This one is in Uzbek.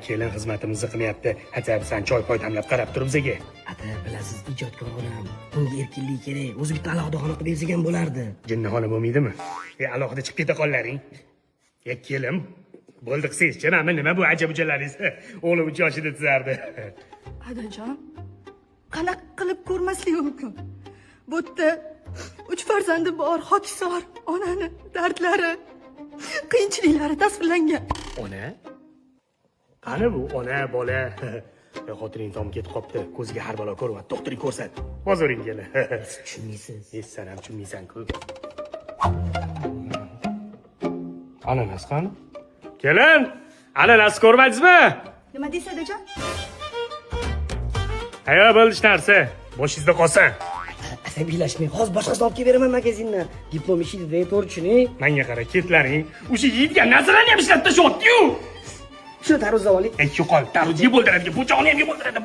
kelin xizmatimizni qilyapti. Hatabsan choy-poy tamlab qarab turib bizga. Ata, bilasiz, ijodkor onam. Bunga erkinlik kerak. O'zi bitta alohida xona qilib bersak ham bo'lardi. Jinnixona bo'lmaydimi? Alohida chiqib keta qolalaring. Kelim, bo'ldi qilsangiz-chi, nima bu ajab-ujalaringiz? O'g'lim 3 yoshida tuzardi. Adajon, qanaqa qilib ko'rmaslik mumkin? Bu yerda 3 farzandi bor, hokisor, onani dardlari, qiyinchiliklari tasvirlangan. Ona? Qani bu ona, bola? Xotining tom ketib qopti. Ko'ziga har balo ko'ryapti. Doktoring ko'rsat. Hoziring kela. Tushunmaysiz. Sen ham tushunmaysan-ku. Ananas qani? Kelin, ananas ko'rmadingizmi? Nima deysiz, Adajon? Hayo bo'lish narsa. Boshingizda qolsin. Asabiylashmang. Hozir boshqasini olib kelib beraman magazindan. Diplom ishida to'g'ri-chi? Menga qara, ketlaring. O'sha yeydigan narsalarni ham ishlab tashlab-yu. Shu taruzda oling. Yo'qol, taruzga bo'ldiradigan po'chog'ini ham bo'ldiradi.